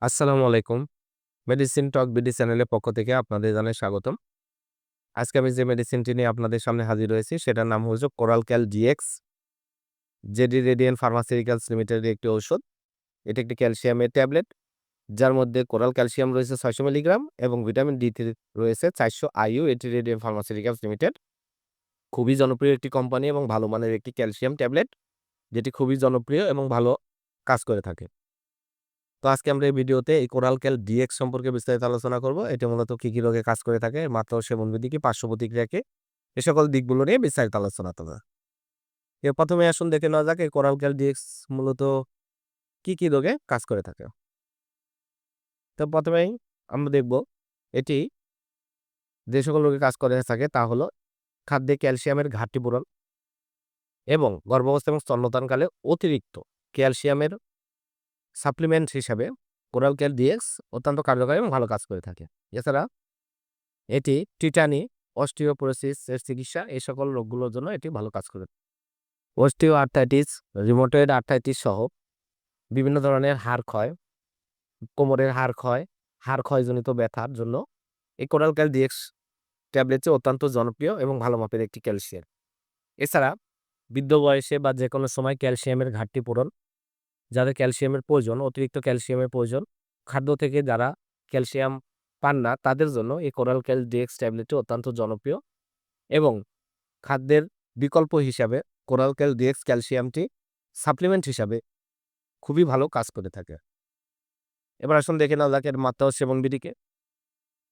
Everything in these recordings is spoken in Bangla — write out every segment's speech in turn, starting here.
আসসালামু আলাইকুম। মেডিসিন টক বিডি চ্যানেলের পক্ষ থেকে আপনাদের জানাই স্বাগতম। আজকে আমি যে মেডিসিনটি নিয়ে আপনাদের সামনে হাজির হয়েছি সেটার নাম হচ্ছে কোরাল ক্যাল ডিএক্স। জেডি রেডিয়েন্ট ফার্মাসিউটিক্যালস লিমিটেডের একটি ঔষধ। এটি একটি ক্যালসিয়ামের ট্যাবলেট যার মধ্যে কোরাল ক্যালসিয়াম রয়েছে ৬০০ মিলিগ্রাম এবং ভিটামিন ডি3 রয়েছে ৪০০ আইইউ। এটি রেডিয়েন্ট ফার্মাসিউটিক্যালস লিমিটেড। খুবই জনপ্রিয় একটি কোম্পানি এবং ভালো মানের একটি ক্যালসিয়াম ট্যাবলেট যেটি খুবই জনপ্রিয় এবং ভালো কাজ করে থাকে। তো আজকে আমরা এই ভিডিওতে এই কোরাল ক্যাল ডিএক্স সম্পর্কে বিস্তারিত আলোচনা করব। এটি মূলত কি, কি রোগে কাজ করে থাকে, মাত্রা ও সেবনবিধি কি, পার্শ্ব প্রতিক্রিয়া কি, এ সকল দিকগুলো নিয়ে বিস্তারিত আলোচনা করব। এর ১ম এ আসুন দেখে নেওয়া যাক এই কোরাল ক্যাল ডিএক্স মূলত কি, কি রোগে কাজ করে থাকে। তো ১ম এই আমরা দেখব এটি যে সকল রোগে কাজ করে থাকে তা হলো খাদ্যে ক্যালসিয়ামের ঘাটতি পূরণ এবং গর্ভাবস্থা এবং স্তন্যদানকালে অতিরিক্ত ক্যালসিয়ামের সাপ্লিমেন্ট হিসাবে কোরাল ক্যাল ডিএক্স অত্যন্ত কার্যকরী এবং ভালো কাজ করে থাকে। এছাড়া এটি টিটানি, অস্টিওপোরোসিস এর চিকিৎসা এই সকল রোগগুলোর জন্য এটি ভালো কাজ করে। অস্টিও আর্থ্রাইটিস, রিউমাটয়েড আর্থ্রাইটিস সহ বিভিন্ন ধরনের হাড় ক্ষয়, কোমরের হাড় ক্ষয়জনিত ব্যথার জন্য এই কোরাল ক্যাল ডিএক্স ট্যাবলেটটি অত্যন্ত জনপ্রিয় এবং ভালো মাপের একটি ক্যালসিয়াম। এছাড়া বৃদ্ধ বয়সে বা যেকোনো সময় ক্যালসিয়ামের ঘাটতি পূরণ, যাদের ক্যালসিয়ামের প্রয়োজন, অতিরিক্ত ক্যালসিয়ামের প্রয়োজন, খাদ্য থেকে যারা ক্যালসিয়াম পান না তাদের জন্য এই কোরাল ক্যাল ডিএক্স ট্যাবলেটটি অত্যন্ত জনপ্রিয় এবং খাদ্যের বিকল্প হিসাবে কোরাল ক্যাল ডিএক্স ক্যালসিয়ামটি সাপ্লিমেন্ট হিসাবে খুবই ভালো কাজ করে থাকে। এবার আসুন দেখে নেওয়া যাক এর মাত্রা ও সেবনবিধিকে।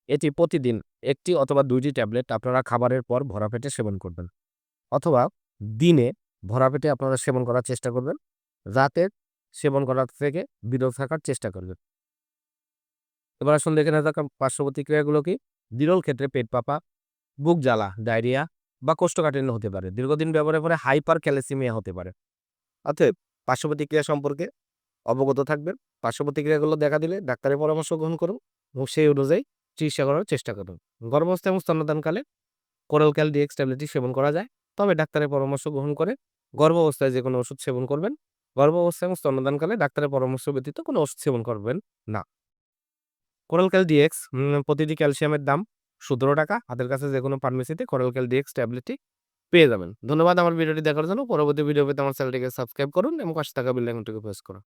এটি প্রতিদিন ১ টি অথবা ২ টি ট্যাবলেট আপনারা খাবারের পর ভরা পেটে সেবন করবেন। অথবা দিনে ভরা পেটে আপনারা সেবন করার চেষ্টা করবেন। রাতে সেবন করার থেকে বিরত থাকার চেষ্টা করবেন। এবার আসুন দেখে নেওয়া যাক পার্শ্ব প্রতিক্রিয়াগুলো কি? বিরল ক্ষেত্রে পেট ফাঁপা, বুক জ্বালা, ডায়রিয়া বা কোষ্ঠকাঠিন্য হতে পারে। দীর্ঘদিন ব্যবহারের পরে হাইপার ক্যালসিমিয়া হতে পারে। অতএব পার্শ্ব প্রতিক্রিয়া সম্পর্কে অবগত থাকবেন। পার্শ্ব প্রতিক্রিয়াগুলো দেখা দিলে ডাক্তারের পরামর্শ গ্রহণ করুন এবং সেই অনুযায়ী চিকিৎসা করার চেষ্টা করুন। গর্ভাবস্থা এবং স্তন্যদানকালে কোরাল ক্যাল ডিএক্স ট্যাবলেটটি সেবন করা যায়। তবে ডাক্তারের পরামর্শ গ্রহণ করে গর্ভাবস্থায় যেকোনো ওষুধ সেবন করবেন। গর্ভাবস্থা এবং স্তন্যদানকালে ডাক্তারের পরামর্শ ব্যতীত কোনো ওষুধ সেবন করবেন না। কোরাল ক্যাল ডিএক্স প্রতিটি ক্যালসিয়ামের দাম ৳১৭। হাতের কাছে যেকোনো ফার্মেসিতে কোরাল ক্যাল ডিএক্স ট্যাবলেটটি পেয়ে যাবেন। ধন্যবাদ আমার ভিডিওটি দেখার জন্য। পরবর্তী ভিডিও পেতে আমার চ্যানেলটিকে সাবস্ক্রাইব করুন এবং পাশে থাকা বেল আইকনটিকে প্রেস করুন।